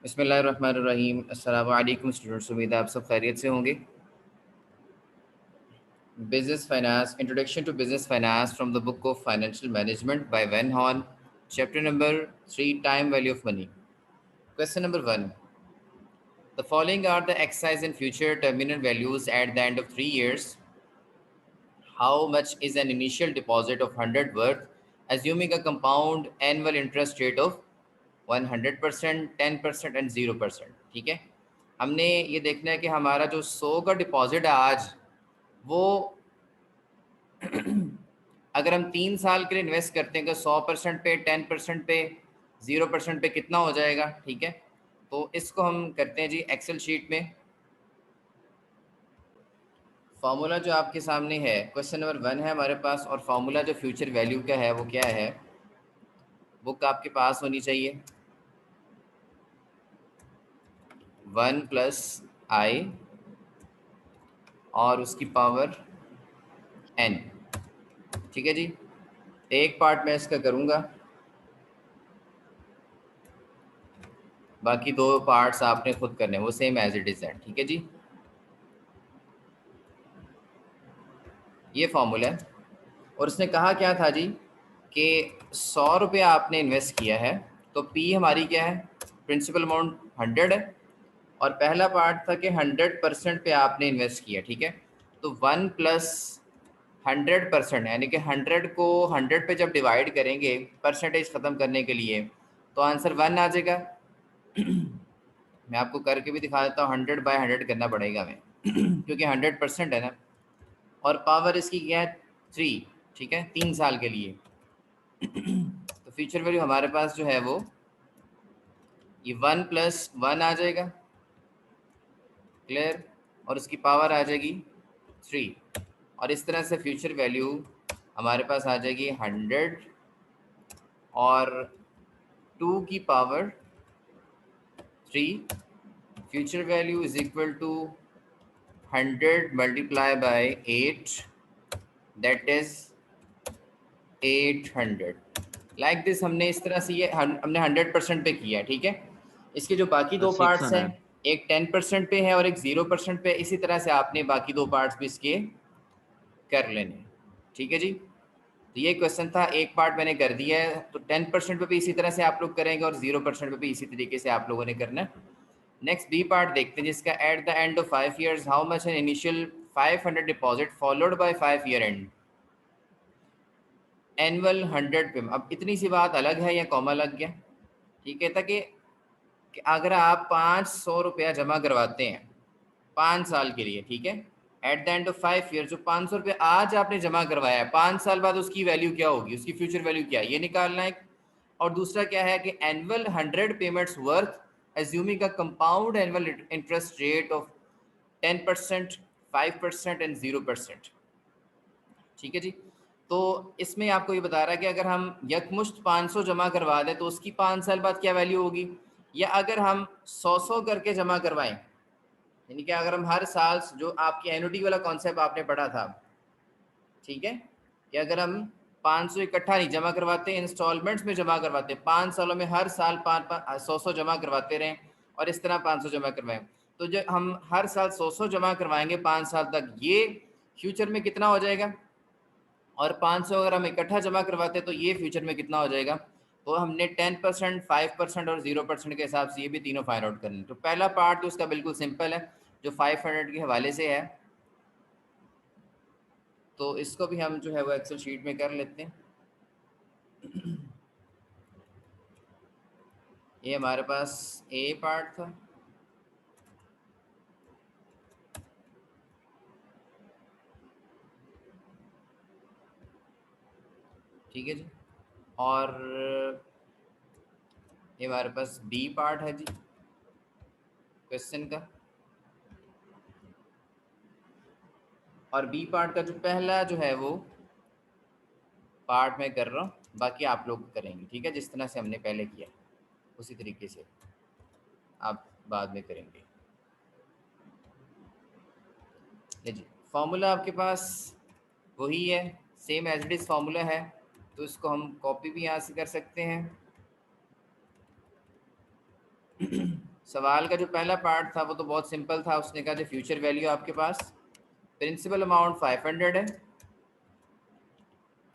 बिस्मिल्लाहिर्रहमानिर्रहीम। अस्सलाम वालेकुम स्टूडेंट्स, उम्मीद है आप सब खैरियत से होंगे। Business finance, introduction to business finance from the book of financial management by Van Horne, chapter number 3, time value of money. Question number 1, the following are the exercise in future terminal values at the end of 3 years. How much is an initial deposit of 100 worth, assuming a compound annual interest rate of 100%, 10% and 0%? ठीक है, हमने ये देखना है कि हमारा जो 100 का डिपॉजिट है आज, वो अगर हम 3 साल के लिए इन्वेस्ट करते हैं तो 100% पे, 10% पे, 0% पे कितना हो जाएगा। ठीक है, तो इसको हम करते हैं जी एक्सेल शीट में। फार्मूला जो आपके सामने है, क्वेश्चन नंबर 1 है हमारे पास, और फार्मूला जो फ्यूचर वैल्यू का है वो क्या है, बुक आपके पास होनी चाहिए। 1+i और उसकी पावर n। ठीक है जी, एक पार्ट मैं इसका करूँगा, बाकी 2 पार्ट्स आपने खुद करने, वो सेम एज इट इज़ है। ठीक है जी, ये फॉर्मूला है। और उसने कहा क्या था जी कि 100 रुपये आपने इन्वेस्ट किया है, तो पी हमारी क्या है, प्रिंसिपल अमाउंट 100 है, और पहला पार्ट था कि 100% पे आपने इन्वेस्ट किया। ठीक है, तो 1+100%, यानी कि 100 को 100 पे जब डिवाइड करेंगे परसेंटेज ख़त्म करने के लिए, तो आंसर 1 आ जाएगा। मैं आपको करके भी दिखा देता हूँ, 100/100 करना पड़ेगा हमें क्योंकि 100% है ना, और पावर इसकी क्या है, 3। ठीक है, 3 साल के लिए। तो फ्यूचर वैल्यू हमारे पास जो है वो ये 1+1 आ जाएगा, क्लियर, और उसकी पावर आ जाएगी 3, और इस तरह से फ्यूचर वैल्यू हमारे पास आ जाएगी 100 और 2 की power 3। Future value is equal to 100 multiply by 8, that is 800। Like this, हमने इस तरह से ये हमने 100% पे किया। ठीक है, इसके जो बाकी 2 पार्ट्स हैं, 600 एक 10% पे है और एक 0% पे, इसी तरह से आपने बाकी 2 पार्ट्स भी इसके कर लेने। ठीक है जी, तो ये क्वेश्चन था, एक पार्ट मैंने कर दिया है, तो 10% पे भी इसी तरह से आप लोग करेंगे और 0% पे भी इसी तरीके से आप लोगों ने करना है। नेक्स्ट बी पार्ट देखते हैं, जिसका eight the end of 5 years how much an initial 500 deposit followed by 5 year and annual 100 पे। अब इतनी सी बात अलग है या कॉमा लग गया। ठीक है, ताकि कि अगर आप 500 रुपया जमा करवाते हैं 5 साल के लिए, ठीक है, eight the end of 5 years, जो 500 रुपये आज आपने जमा करवाया है, 5 साल बाद उसकी वैल्यू क्या होगी, उसकी फ्यूचर वैल्यू क्या है, ये निकालना है। और दूसरा क्या है कि annual 100 payments worth assuming a compound annual interest rate of 10%, 5% and 0%। ठीक है जी, तो इसमें आपको ये बता रहा है कि अगर हम यकमुश्त 500 जमा करवा दें तो उसकी 5 साल बाद क्या वैल्यू होगी, या अगर हम 100 करके जमा करवाएं, यानी कि अगर हम हर साल, जो आपकी एनुटी वाला कॉन्सेप्ट आपने पढ़ा था, ठीक है, कि अगर हम 500 इकट्ठा नहीं जमा करवाते, इंस्टॉलमेंट्स में जमा करवाते, 5 सालों में हर साल 100 जमा करवाते रहें और इस तरह 500 जमा करवाएं, तो जब हम हर साल 100 जमा करवाएंगे 5 साल तक, ये फ्यूचर में कितना हो जाएगा, और 500 अगर हम इकट्ठा जमा करवाते हैं तो ये फ्यूचर में कितना हो जाएगा। तो हमने 10%, 5% और 0% के हिसाब से ये भी तीनों फाइंड आउट करने। तो पहला पार्ट तो उसका बिल्कुल सिंपल है, जो 500 के हवाले से है, तो इसको भी हम जो है वो एक्सेल शीट में कर लेते हैं। ये हमारे पास ए पार्ट था, ठीक है जी, और ये हमारे पास बी पार्ट है जी क्वेश्चन का, और बी पार्ट का जो पहला जो है वो पार्ट मैं कर रहा हूँ, बाकी आप लोग करेंगे। ठीक है, जिस तरह से हमने पहले किया उसी तरीके से आप बाद में करेंगे। जी, फार्मूला आपके पास वही है, same as it is formula है, तो इसको हम कॉपी भी यहाँ से कर सकते हैं। सवाल का जो पहला पार्ट था वो तो बहुत सिंपल था, उसने कहा जो फ्यूचर वैल्यू आपके पास प्रिंसिपल अमाउंट 500 है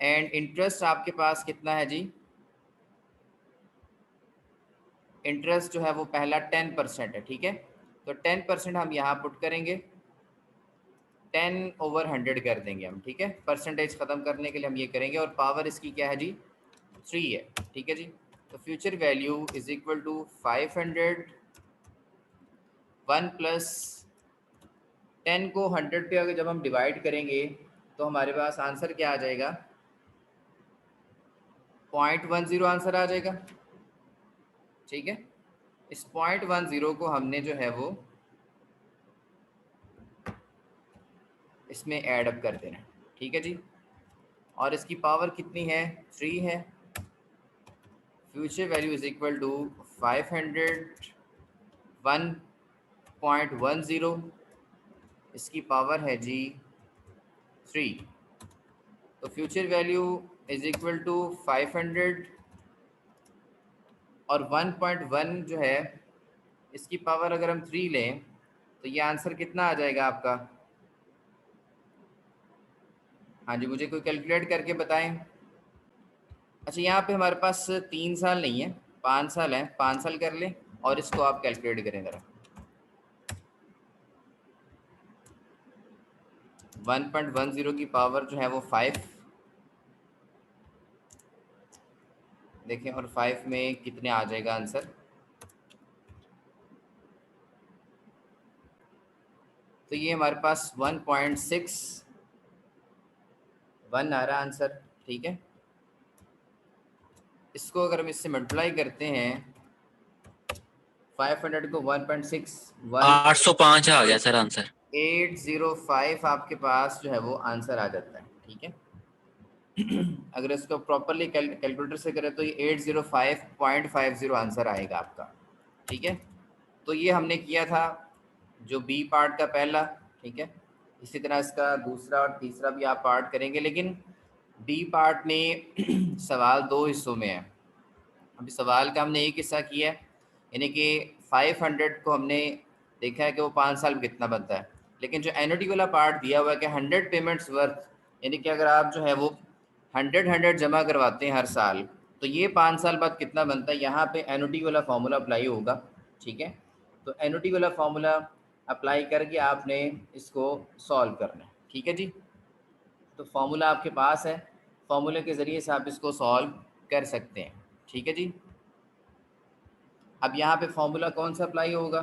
एंड इंटरेस्ट आपके पास कितना है जी, इंटरेस्ट जो है वो पहला 10% है, ठीक है। तो 10% हम यहाँ पुट करेंगे, 10/100 कर देंगे हम, ठीक है। परसेंटेज ख़त्म करने के लिए हम ये करेंगे, और पावर इसकी क्या है जी, 3 है, ठीक है जी। तो future value is equal to 500, 1 plus 10 को 100 पे अगर जब हम डिवाइड करेंगे तो हमारे पास आंसर क्या आ जाएगा, 0.10 आंसर आ जाएगा, ठीक है। इस 0.10 को हमने जो है वो इसमें ऐड अप कर देना, ठीक है जी। और इसकी पावर कितनी है, 3 है। Future value is equal to 500, 1.10, इसकी पावर है जी 3। तो future value is equal to 500 और 1.1 जो है इसकी पावर अगर हम 3 लें तो ये आंसर कितना आ जाएगा आपका। हाँ जी, मुझे कोई कैलकुलेट करके बताएं। अच्छा, यहाँ पे हमारे पास 3 साल नहीं है, 5 साल है, 5 साल कर लें और इसको आप कैलकुलेट करें ज़रा। 1.10 की पावर जो है वो 5, देखें, और 5 में कितने आ जाएगा आंसर। तो ये हमारे पास 1.61 आ रहा आंसर, ठीक है। इसको अगर हम इससे मल्टीप्लाई करते हैं 500 को 805 आ गया सर आंसर। 1.805 आपके पास जो है वो आंसर आ जाता है, ठीक है। अगर इसको प्रॉपरली कैलकुलेटर से करें तो ये 805.50 आंसर आएगा आपका, ठीक है। तो ये हमने किया था जो बी पार्ट का पहला, ठीक है। इसी तरह इसका दूसरा और तीसरा भी आप पार्ट करेंगे, लेकिन बी पार्ट में सवाल 2 हिस्सों में है। अभी सवाल का हमने एक हिस्सा किया है, यानी कि 500 को हमने देखा है कि वो 5 साल में कितना बनता है, लेकिन जो एनुटी वाला पार्ट दिया हुआ है कि 100 पेमेंट्स वर्थ, यानी कि अगर आप जो है वो 100 जमा करवाते हैं हर साल तो ये 5 साल बाद कितना बनता है, यहाँ पे एनुटी वाला फार्मूला अप्लाई होगा, ठीक है। तो एनुटी वाला फार्मूला अप्लाई करके आपने इसको सॉल्व करना है, ठीक है जी। तो फार्मूला आपके पास है, फार्मूले के ज़रिए से आप इसको सॉल्व कर सकते हैं, ठीक है जी। अब यहाँ पे फार्मूला कौन सा अप्लाई होगा,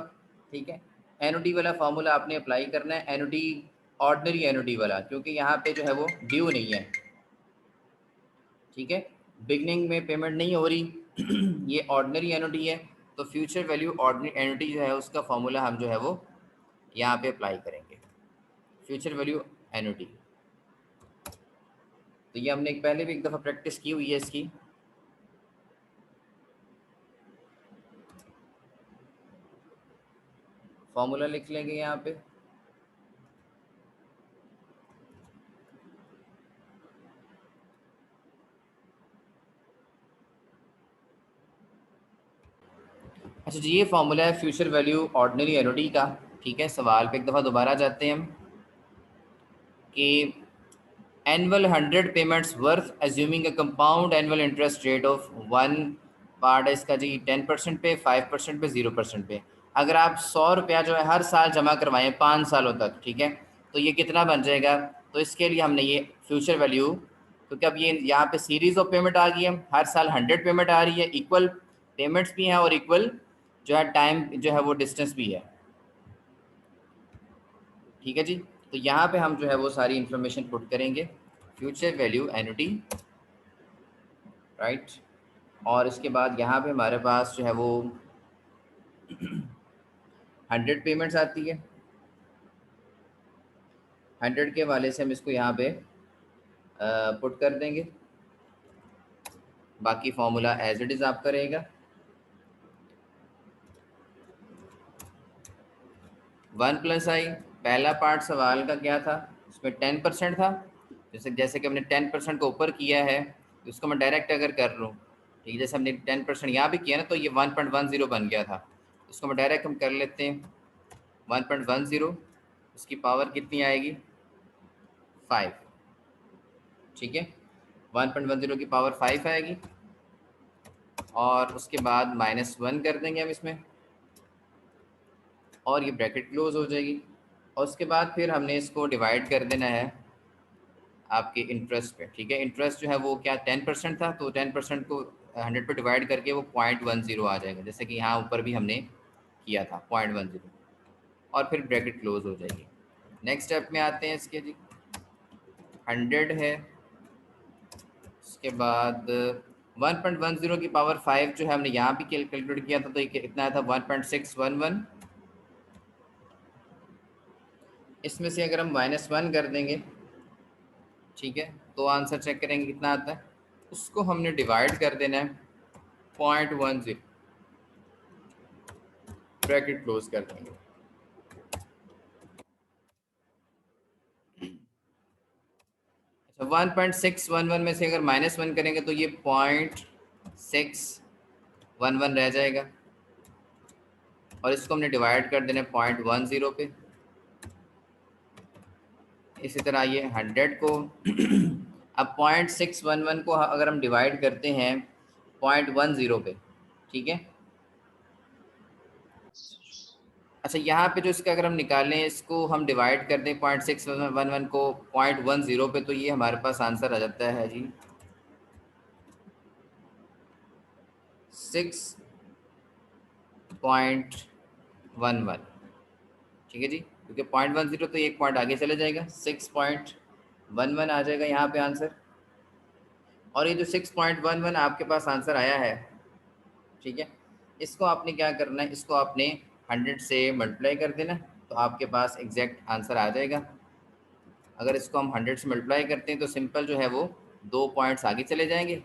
ठीक है। एनुटी वाला फार्मूला आपने अप्लाई करना है, एनुटी ऑर्डिनरी एनुटी वाला, क्योंकि यहाँ पे जो है वो ड्यू नहीं है, ठीक है। बिगनिंग में पेमेंट नहीं हो रही ये ऑर्डिनरी एनुटी है, तो फ्यूचर वैल्यू ऑर्डिनरी एनुटी जो है उसका फार्मूला हम जो है वो यहाँ पे अप्लाई करेंगे, फ्यूचर वैल्यू एनुटी। तो ये हमने पहले भी एक दफ़ा प्रैक्टिस की हुई है इसकी। फार्मूला लिख लेंगे यहाँ पे, अच्छा जी। ये फार्मूला है फ्यूचर वैल्यू ऑर्डिनरी एनुटी का, ठीक है। सवाल पे एक दफ़ा दोबारा जाते हैं हम कि annual 100 payments worth assuming a compound annual interest rate of 1 part है इसका जी 10% पे, 5% पे, 0% पे। अगर आप 100 रुपया जो है हर साल जमा करवाएं 5 सालों तक, ठीक है, तो ये कितना बन जाएगा। तो इसके लिए हमने ये फ्यूचर वैल्यू, क्योंकि अब ये यहाँ पे सीरीज ऑफ पेमेंट आ गई है, हर साल 100 पेमेंट आ रही है, इक्वल पेमेंट्स भी हैं और इक्वल जो है टाइम जो है वो डिस्टेंस भी है, ठीक है जी। तो यहाँ पे हम जो है वो सारी इंफॉर्मेशन पुट करेंगे, फ्यूचर वैल्यू एनुटी, राइट। और इसके बाद यहाँ पे हमारे पास जो है वो 100 पेमेंट्स आती है, 100 के वाले से हम इसको यहाँ पे पुट कर देंगे, बाकी फार्मूला एज इट इज़ आपका रहेगा। 1 प्लस आई, पहला पार्ट सवाल का क्या था, उसमें 10% था, जैसे जैसे कि हमने 10% को ऊपर किया है तो उसको मैं डायरेक्ट अगर कर लूँ, ठीक है, जैसे हमने 10% यहाँ भी किया ना तो ये 1.10 बन गया था, उसको हम डायरेक्ट हम कर लेते हैं 1.10, उसकी पावर कितनी आएगी 5, ठीक है। 1.10 की पावर 5 आएगी और उसके बाद -1 कर देंगे हम इसमें और ये ब्रैकेट क्लोज हो जाएगी। और उसके बाद फिर हमने इसको डिवाइड कर देना है आपके इंटरेस्ट पे, ठीक है। इंटरेस्ट जो है वो क्या 10% था, तो 10% को 100 पे डिवाइड करके वो 0.10 आ जाएगा, जैसे कि यहाँ ऊपर भी हमने किया था 0.10, और फिर ब्रैकेट क्लोज हो जाएगी। नेक्स्ट स्टेप में आते हैं इसके जी, 100 है, उसके बाद 1.10 की पावर 5 जो है हमने यहाँ भी कैलकुलेट किया था, तो ये कितना आया था 1.611। इसमें से अगर हम -1 कर देंगे, ठीक है, तो आंसर चेक करेंगे कितना आता है। उसको हमने डिवाइड कर देना है 0.10, ब्रैकेट क्लोज कर देंगे। अच्छा 1.611 में से अगर -1 करेंगे तो ये 0.611 रह जाएगा और इसको हमने डिवाइड कर देना है 0.10 पे। इसी तरह ये 100 को अब 0.611 को अगर हम डिवाइड करते हैं 0.10 पे, ठीक है। अच्छा यहाँ पे जो इसका अगर हम निकालें, इसको हम डिवाइड कर दें 0.611 को 0.10 पे, तो ये हमारे पास आंसर आ जाता है जी 6.11, ठीक है जी, क्योंकि 0.10 तो एक पॉइंट आगे चले जाएगा, 6.11 आ जाएगा यहाँ पे आंसर। और ये जो 6.11 आपके पास आंसर आया है, ठीक है, इसको आपने क्या करना है, इसको आपने 100 से मल्टीप्लाई कर देना, तो आपके पास एग्जैक्ट आंसर आ जाएगा। अगर इसको हम 100 से मल्टीप्लाई करते हैं तो सिंपल जो है वो 2 पॉइंट्स आगे चले जाएंगे,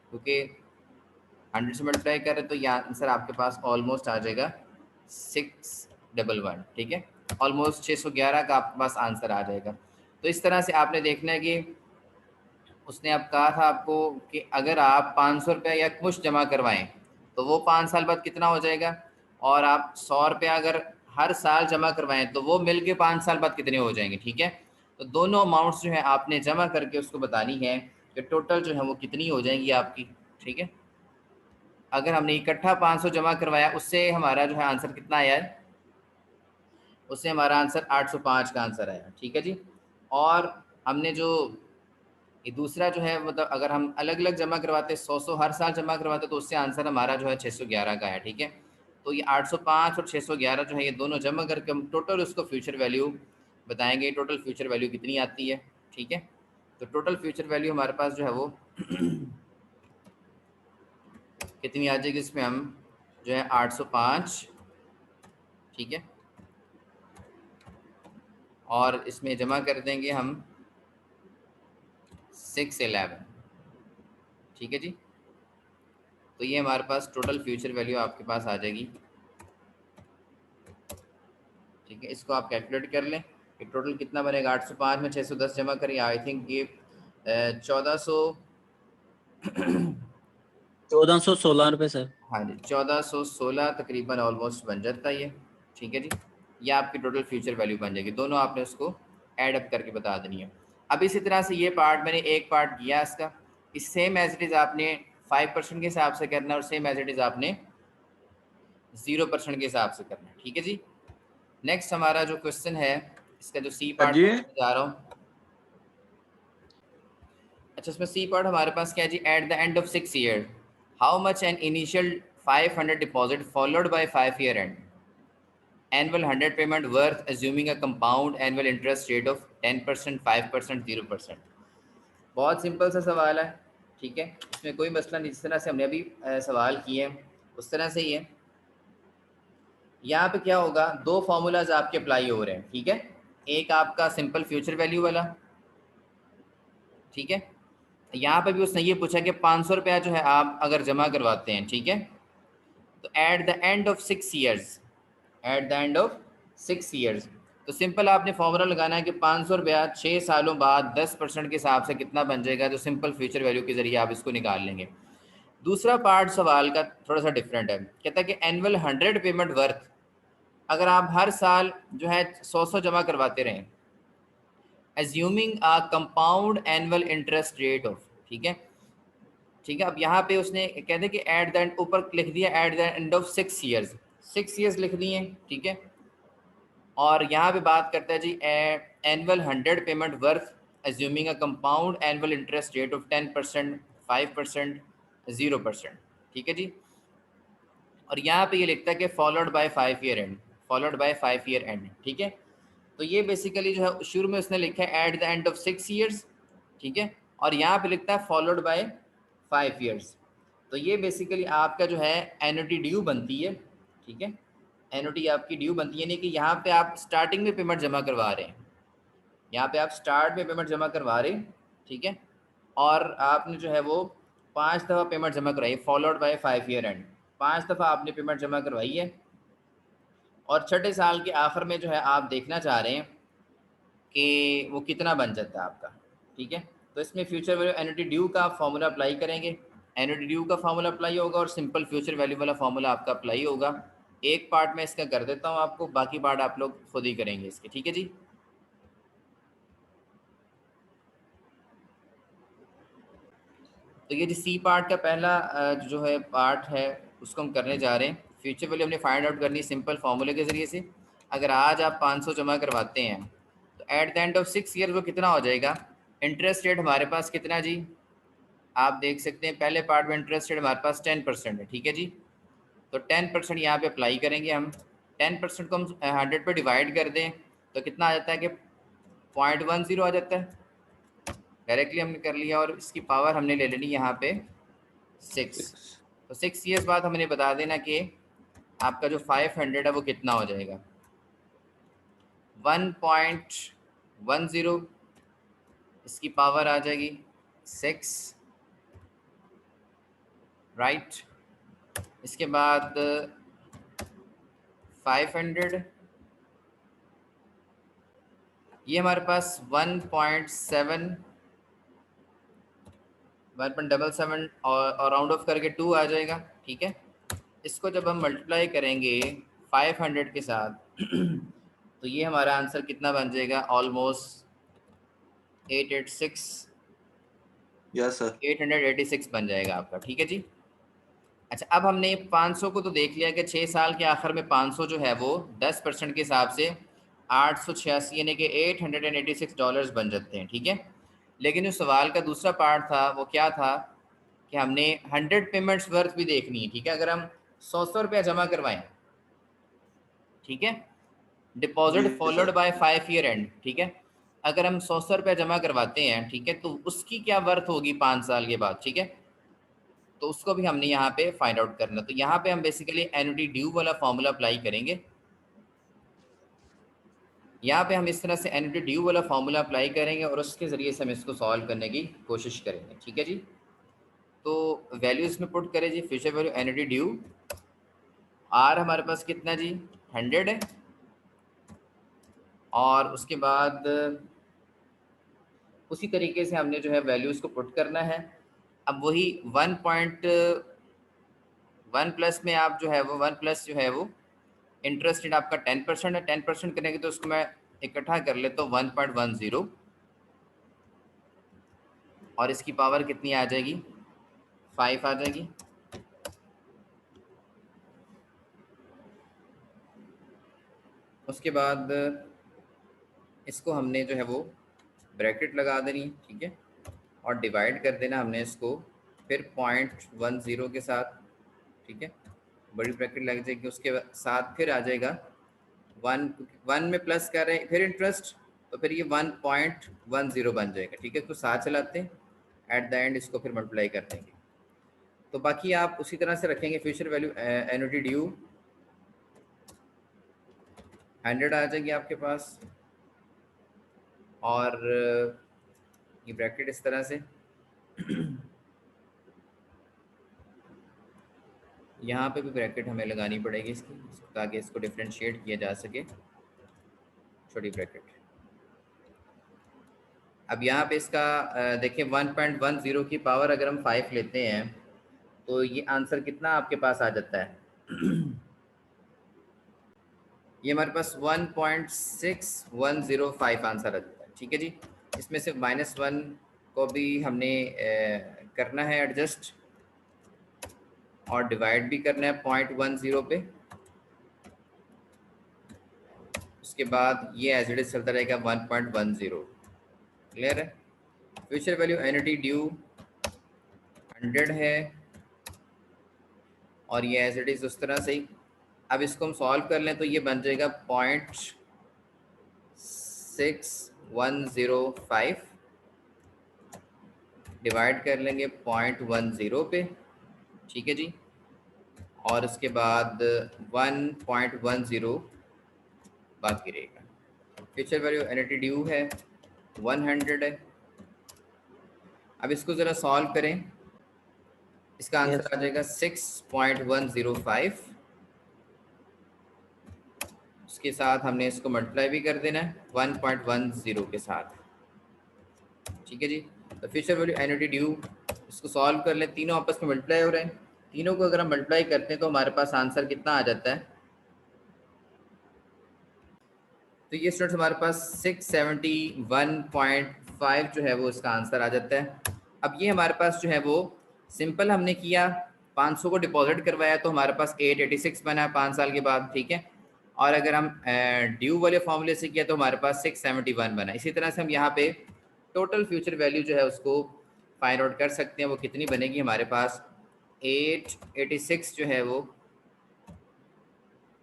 क्योंकि 100 से मल्टीप्लाई कर रहे तो ये आंसर आपके पास ऑलमोस्ट आ जाएगा 611, ठीक है, ऑलमोस्ट 611 का आपके पास आंसर आ जाएगा। तो इस तरह से आपने देखना है कि उसने अब कहा था आपको कि अगर आप 500 रुपये या कुछ जमा करवाएं तो वो 5 साल बाद कितना हो जाएगा, और आप 100 रुपया अगर हर साल जमा करवाएं तो वो मिल के 5 साल बाद कितने हो जाएंगे, ठीक है। तो दोनों अमाउंट्स जो है आपने जमा करके उसको बतानी है कि टोटल जो है वो कितनी हो जाएंगी आपकी, ठीक है। अगर हमने इकट्ठा 500 जमा करवाया, उससे हमारा जो है आंसर कितना आया है, उससे हमारा आंसर 805 का आंसर आया, ठीक है जी। और हमने जो ये दूसरा जो है, मतलब अगर हम अलग अलग जमा करवाते 100 हर साल जमा करवाते तो उससे आंसर हमारा जो है 611 का है, ठीक है। तो ये 805 और 611 जो है ये दोनों जमा करके हम टोटल उसको फ्यूचर वैल्यू बताएंगे, टोटल फ्यूचर वैल्यू कितनी आती है, ठीक है। तो टोटल फ्यूचर वैल्यू हमारे पास जो है वो कितनी आ जाएगी, इसमें हम जो है 805, ठीक है, और इसमें जमा कर देंगे हम 611, ठीक है जी। तो ये हमारे पास टोटल फ्यूचर वैल्यू आपके पास आ जाएगी, ठीक है। इसको आप कैलकुलेट कर लें कि टोटल कितना बनेगा। 805 में 610 जमा करिए, आई थिंक ये 1416 रुपये सर। हाँ जी 1416 तकरीबन ऑलमोस्ट बन जाता है ये, ठीक है जी। ये आपकी टोटल फ्यूचर वैल्यू बन जाएगी, दोनों आपने उसको ऐड अप करके बता देनी है। अब इसी तरह से ये पार्ट मैंने एक पार्ट किया इसका, इस सेम एज इट इज़ आपने 5% के हिसाब से करना है और सेम एज इट इज़ आपने 0% के हिसाब से करना है, ठीक है जी। नेक्स्ट हमारा जो क्वेश्चन है, इसका जो सी पार्ट जी जा रहा हूँ। अच्छा इसमें सी पार्ट हमारे पास क्या है जी, at the end of 6 year how much an initial 500 deposit followed by 5 year end annual 100 payment worth assuming a compound annual interest rate of 10%, 5%, 0%। बहुत सिंपल सा सवाल है, ठीक है, इसमें कोई मसला नहीं, जिस तरह से हमने अभी सवाल किए उस तरह से ही है। यहाँ पे क्या होगा, दो फार्मूलाज आपके अप्लाई हो रहे हैं, ठीक है। एक आपका सिंपल फ्यूचर वैल्यू वाला, ठीक है। यहाँ पे भी उसने ये पूछा कि 500 रुपया जो है आप अगर जमा करवाते हैं, ठीक है, तो eight the end of 6 years, eight the end of 6 years, तो सिंपल आपने फॉर्मूला लगाना है कि 500 रुपया 6 सालों बाद 10% के हिसाब से कितना बन जाएगा, तो सिंपल फ्यूचर वैल्यू के जरिए आप इसको निकाल लेंगे। दूसरा पार्ट सवाल का थोड़ा सा डिफरेंट है, कहता है कि एनुअल 100 पेमेंट वर्थ, अगर आप हर साल जो है 100 जमा करवाते रहें, assuming a compound annual interest rate of, ठीक है ठीक है। अब यहाँ पे उसने कहते हैं कि एट द एंड, ऊपर लिख दिया eight the end of 6 years, 6 years लिख दिए, ठीक है। और यहाँ पे बात करता है जी annual 100 payment worth assuming a compound annual interest rate of 10%, 5%, 0%, ठीक है जी। और यहाँ पे ये लिखता है कि followed by 5 year and, followed by 5 year end, ठीक है। तो ये बेसिकली जो है शुरू में उसने लिखा है eight the end of 6 years, ठीक है, और यहाँ पे लिखता है फॉलोड बाय 5 ईयर्स। तो ये बेसिकली आपका जो है एनुटी ड्यू बनती है, ठीक है, एनुटी आपकी ड्यू बनती है, यानी कि यहाँ पे आप स्टार्टिंग में पेमेंट जमा करवा रहे हैं, यहाँ पे आप स्टार्ट में पेमेंट जमा करवा रहे हैं, ठीक है, और आपने जो है वो 5 दफ़ा पेमेंट जमा करवाई, फॉलोड बाय 5 ईयर एंड, 5 दफ़ा आपने पेमेंट जमा करवाई है, और छठे साल के आखिर में जो है आप देखना चाह रहे हैं कि वो कितना बन जाता है आपका, ठीक है। तो इसमें फ्यूचर वैल्यू एनुटी ड्यू का फार्मूला अप्लाई करेंगे, एनुटी ड्यू का फार्मूला अप्लाई होगा और सिंपल फ्यूचर वैल्यू वाला फार्मूला आपका अप्लाई होगा। एक पार्ट मैं इसका कर देता हूँ आपको, बाकी पार्ट आप लोग खुद ही करेंगे इसके, ठीक है जी। तो ये जी सी पार्ट का पहला जो है पार्ट है उसको हम करने जा रहे हैं। फ्यूचर वैल्यू हमने फाइंड आउट करनी सिंपल फार्मूले के ज़रिए से। अगर आज आप 500 जमा करवाते हैं तो eight the end of 6 year वो कितना हो जाएगा, इंटरेस्ट रेट हमारे पास कितना जी, आप देख सकते हैं पहले पार्ट में इंटरेस्ट रेट हमारे पास 10% है, ठीक है जी। तो 10% यहाँ पे अप्लाई करेंगे हम, 10% को हम 100 पे डिवाइड कर दें तो कितना आ जाता है कि 0.10 आ जाता है, डायरेक्टली हमने कर लिया, और इसकी पावर हमने ले लेनी यहाँ पे 6। तो 6 ईयर्स बाद हमने बता देना कि आपका जो 500 है वो कितना हो जाएगा, 1.10, इसकी पावर आ जाएगी 6, राइट। इसके बाद 500, ये हमारे पास 1.77 और राउंड ऑफ करके 2 आ जाएगा, ठीक है। इसको जब हम मल्टीप्लाई करेंगे 500 के साथ तो ये हमारा आंसर कितना बन जाएगा, ऑलमोस्ट 886, यस सर, 886 बन जाएगा आपका, ठीक है जी। अच्छा, अब हमने 500 को तो देख लिया कि 6 साल के आखिर में 500 जो है वो 10% के हिसाब से 886 यानी कि $886 बन जाते हैं, ठीक है। लेकिन जो सवाल का दूसरा पार्ट था वो क्या था कि हमने 100 पेमेंट्स वर्थ भी देखनी है, ठीक है। अगर हम 100 रुपया जमा करवाएं, ठीक है, जी deposit followed sir, by 5 year end, ठीक है। अगर हम 100 रुपया जमा करवाते हैं, ठीक है, तो उसकी क्या वर्थ होगी 5 साल के बाद, ठीक है। तो उसको भी हमने यहाँ पे फाइंड आउट करना। तो यहाँ पे हम बेसिकली एनुटी ड्यू वाला फॉर्मूला अप्लाई करेंगे, यहाँ पे हम इस तरह से एनुटी ड्यू वाला फॉर्मूला अप्लाई करेंगे और उसके ज़रिए से हम इसको सॉल्व करने की कोशिश करेंगे, ठीक है जी। तो वैल्यूज़ में पुट करें जी, फ्यूचर वैल्यू एनुटी ड्यू, आर हमारे पास कितना जी 100 है, और उसके बाद उसी तरीके से हमने जो है वैल्यूज़ को पुट करना है। अब वही 1.1 प्लस में आप जो है वो 1 प्लस जो है वो इंटरेस्ट रेट आपका 10% है, 10% करेंगे तो उसको मैं इकट्ठा कर लेता हूँ 1.10, और इसकी पावर कितनी आ जाएगी 5 आ जाएगी। उसके बाद इसको हमने जो है वो ब्रैकेट लगा देनी है, ठीक है, और डिवाइड कर देना हमने इसको फिर 0.10 के साथ, ठीक है, बड़ी ब्रैकेट लग जाएगी, उसके साथ फिर आ जाएगा 1 में प्लस कर रहे हैं फिर इंटरेस्ट, तो फिर ये 1.10 बन जाएगा, ठीक है। तो साथ चलाते हैं, एट द एंड इसको फिर मल्टीप्लाई कर देंगे। तो बाकी आप उसी तरह से रखेंगे, फ्यूचर वैल्यू एनुटी ड्यू 100 आ जाएगी आपके पास, और ये ब्रैकेट इस तरह से यहाँ पे भी ब्रैकेट हमें लगानी पड़ेगी इसकी, ताकि इसको डिफ्रेंशिएट किया जा सके, छोटी ब्रैकेट। अब यहाँ पे इसका देखिए 1.10 की पावर अगर हम 5 लेते हैं तो ये आंसर कितना आपके पास आ जाता है? ये हमारे पास 1.6105 आंसर आ जाता है। ठीक है जी, इसमें से -1 को भी हमने करना है एडजस्ट और डिवाइड भी करना है 0.10 पे। उसके बाद ये एज इट इज चलता रहेगा 1.10। क्लियर है? फ्यूचर वैल्यू एनुटी ड्यू 100 है और ये एज इट इज उस तरह से ही। अब इसको हम सॉल्व कर लें तो ये बन जाएगा 0.6105 डिवाइड कर लेंगे 0.10 पे। ठीक है जी, और उसके बाद 1.10 बाकी रहेगा। फ्यूचर वैल्यू एनुटी ड्यू है 100 है। अब इसको ज़रा सॉल्व करें, इसका आंसर आ जाएगा 6.105। उसके साथ हमने इसको मल्टीप्लाई भी कर देना है 1.10 के साथ। ठीक है जी, तो फ्यूचर वैल्यू एनुटी ड्यू, इसको सॉल्व कर लें, तीनों आपस में मल्टीप्लाई हो रहे हैं। तीनों को अगर हम मल्टीप्लाई करते हैं तो हमारे पास आंसर कितना आ जाता है? तो ये स्टूडेंट्स हमारे पास 671.5 जो है वो इसका आंसर आ जाता है। अब ये हमारे पास जो है वो सिंपल हमने किया, 500 को डिपॉजिट करवाया तो हमारे पास 886 बना 5 साल के बाद। ठीक है, और अगर हम ड्यू वाले फॉर्मूले से किया तो हमारे पास 671 बना। इसी तरह से हम यहाँ पे टोटल फ्यूचर वैल्यू जो है उसको फाइंड आउट कर सकते हैं। वो कितनी बनेगी हमारे पास? 886 जो है वो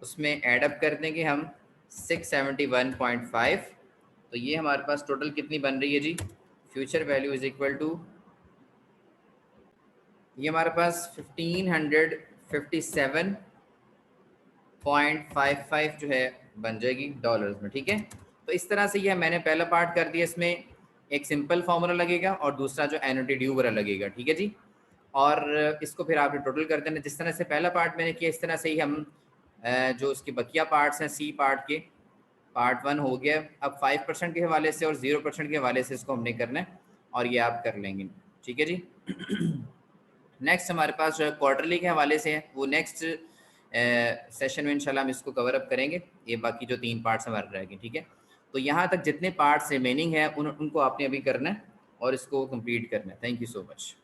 उसमें ऐड अप कर देंगे हम 671.5। तो ये हमारे पास टोटल कितनी बन रही है जी? Future value is equal to, ये हमारे पास 1557.55 जो है बन जाएगी डॉलर्स में। ठीक है, तो इस तरह से ये मैंने पहला पार्ट कर दिया। इसमें एक सिंपल फार्मूला लगेगा और दूसरा जो एनुटी ड्यू वाला लगेगा। ठीक है जी, और इसको फिर आपने टोटल कर देना। जिस तरह से पहला पार्ट मैंने किया इस तरह से ही हम जो उसके बकिया पार्ट्स हैं सी पार्ट के, पार्ट 1 हो गया। अब 5% के हवाले से और 0% के हवाले से इसको हमने करना है और ये आप कर लेंगे। ठीक है जी। नेक्स्ट हमारे पास जो है क्वार्टरली के हवाले से है, वो नेक्स्ट सेशन में इंशाल्लाह हम इसको कवर अप करेंगे। ये बाकी जो 3 पार्ट्स हमारे रहेंगे। ठीक है, तो यहाँ तक जितने पार्ट्स रिमेनिंग है उनको आपने अभी करना है और इसको कंप्लीट करना है। Thank you so much.